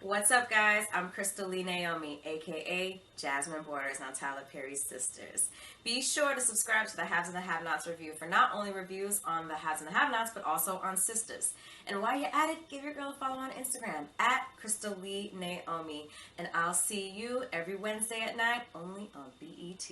What's up, guys? I'm Crystal Lee Naomi, aka Jasmine Borders on Tyler Perry's Sistas. Be sure to subscribe to the Haves and the Have-Nots review for not only reviews on the Haves and the Have-Nots, but also on Sistas. And while you're at it, give your girl a follow on Instagram at Crystal Lee Naomi. And I'll see you every Wednesday at 9, only on BET.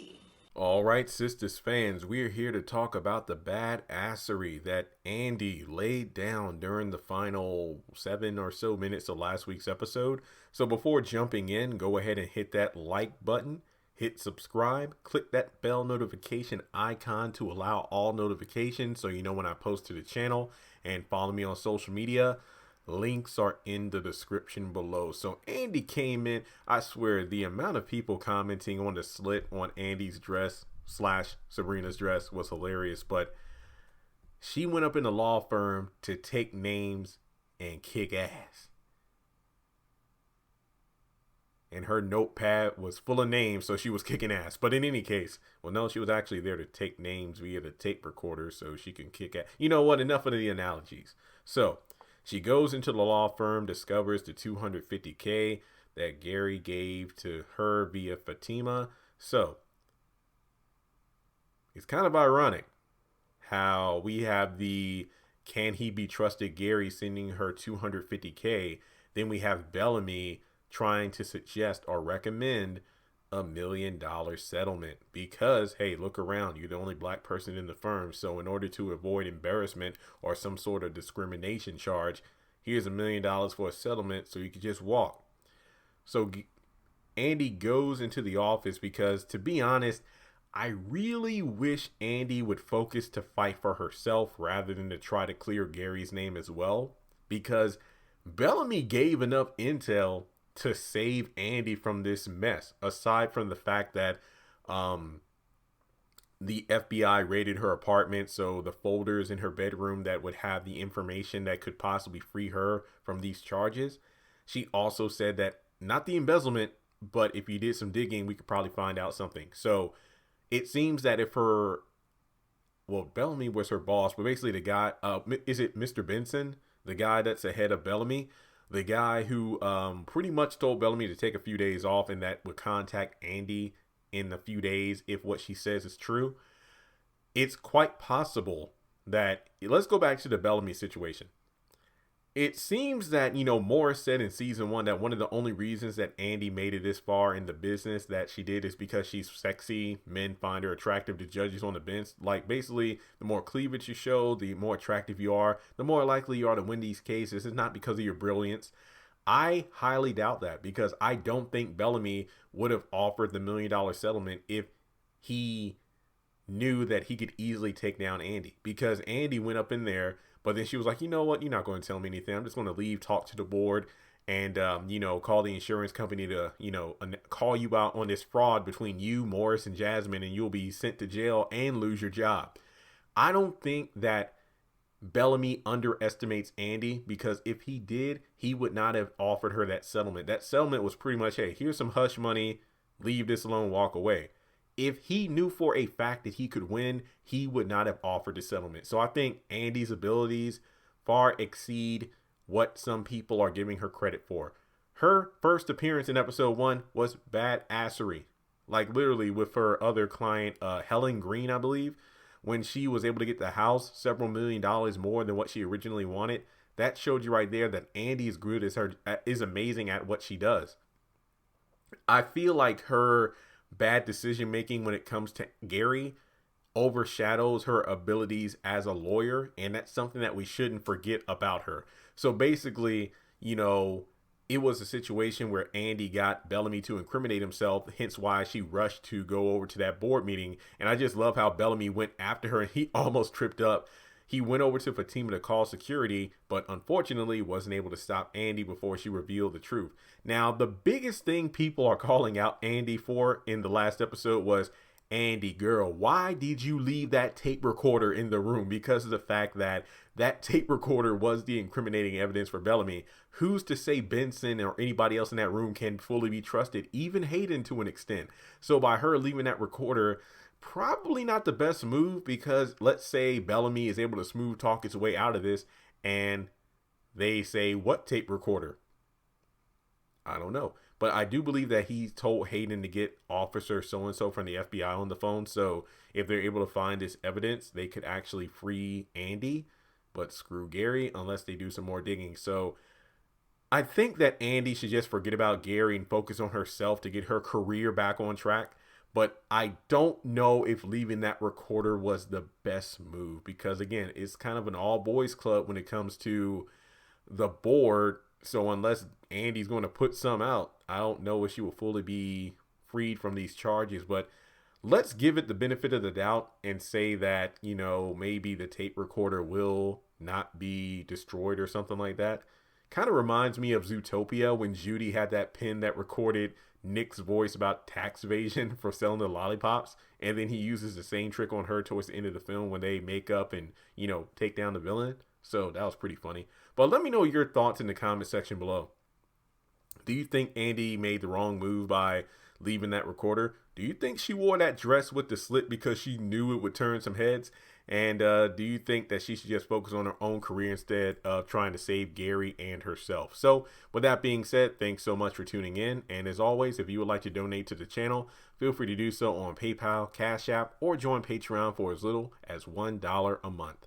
All right, Sistas fans, we are here to talk about the badassery that Andi laid down during the final 7 or so minutes of last week's episode. So before jumping in, go ahead and hit that like button, hit subscribe, click that bell notification icon to allow all notifications so you know when I post to the channel, and follow me on social media. Links are in the description below. So Andi came in. I swear the amount of people commenting on the slit on Andi's dress / Sabrina's dress was hilarious. But she went up in the law firm to take names and kick ass. And her notepad was full of names, so she was kicking ass. But in any case, well, no, she was actually there to take names via the tape recorder so she can kick ass. You know what? Enough of the analogies. So she goes into the law firm, discovers the $250K that Gary gave to her via Fatima. So it's kind of ironic how we have the can he be trusted Gary sending her $250K. Then we have Bellamy trying to suggest or recommend $1 million settlement because, hey, look around, you're the only black person in the firm, so in order to avoid embarrassment or some sort of discrimination charge, here's $1 million for a settlement so you can just walk. So Andi goes into the office because, to be honest, I really wish Andi would focus to fight for herself rather than to try to clear Gary's name as well, because Bellamy gave enough intel to save Andi from this mess, aside from the fact that the FBI raided her apartment, so the folders in her bedroom that would have the information that could possibly free her from these charges. She also said that not the embezzlement, but if you did some digging, we could probably find out something. So it seems that if Bellamy was her boss, but basically the guy, is it Mr. Benson, the guy that's ahead of Bellamy? The guy who pretty much told Bellamy to take a few days off and that would contact Andi in a few days if what she says is true. It's quite possible that, let's go back to the Bellamy situation. It seems that, Morris said in season 1 that one of the only reasons that Andi made it this far in the business that she did is because she's sexy. Men find her attractive to judges on the bench. Like, basically, the more cleavage you show, the more attractive you are, the more likely you are to win these cases. It's not because of your brilliance. I highly doubt that, because I don't think Bellamy would have offered the $1 million settlement if he knew that he could easily take down Andi, because Andi went up in there. But then she was like, you know what? You're not going to tell me anything. I'm just going to leave, talk to the board, and, call the insurance company to, call you out on this fraud between you, Morris, and Jasmine, and you'll be sent to jail and lose your job. I don't think that Bellamy underestimates Andi, because if he did, he would not have offered her that settlement. That settlement was pretty much, hey, here's some hush money, leave this alone, walk away. If he knew for a fact that he could win, he would not have offered the settlement. So I think Andi's abilities far exceed what some people are giving her credit for. Her first appearance in episode 1 was badassery. Like, literally, with her other client, Helen Green, I believe, when she was able to get the house several $1 million more than what she originally wanted. That showed you right there that Andi is good as her, is amazing at what she does. I feel like her bad decision making when it comes to Gary overshadows her abilities as a lawyer, and that's something that we shouldn't forget about her. So basically, it was a situation where Andi got Bellamy to incriminate himself, hence why she rushed to go over to that board meeting. And I just love how Bellamy went after her and he almost tripped up. He went over to Fatima to call security, but unfortunately wasn't able to stop Andi before she revealed the truth. Now, the biggest thing people are calling out Andi for in the last episode was Andi, girl, why did you leave that tape recorder in the room? Because of the fact that that tape recorder was the incriminating evidence for Bellamy. Who's to say Benson or anybody else in that room can fully be trusted, even Hayden to an extent? So by her leaving that recorder, probably not the best move, because let's say Bellamy is able to smooth talk his way out of this and they say, what tape recorder? I don't know. But I do believe that he told Hayden to get officer so-and-so from the FBI on the phone. So if they're able to find this evidence, they could actually free Andi, but screw Gary unless they do some more digging. So I think that Andi should just forget about Gary and focus on herself to get her career back on track. But I don't know if leaving that recorder was the best move, because again, it's kind of an all boys club when it comes to the board. So unless Andi's going to put some out, I don't know if she will fully be freed from these charges. But let's give it the benefit of the doubt and say that, you know, maybe the tape recorder will not be destroyed or something like that. Kind of reminds me of Zootopia when Judy had that pen that recorded Nick's voice about tax evasion for selling the lollipops, and then he uses the same trick on her towards the end of the film when they make up and, you know, take down the villain. So that was pretty funny. But let me know your thoughts in the comment section below. Do you think Andi made the wrong move by leaving that recorder? Do you think she wore that dress with the slit because she knew it would turn some heads? And do you think that she should just focus on her own career instead of trying to save Gary and herself? So with that being said, thanks so much for tuning in. And as always, if you would like to donate to the channel, feel free to do so on PayPal, Cash App, or join Patreon for as little as $1 a month.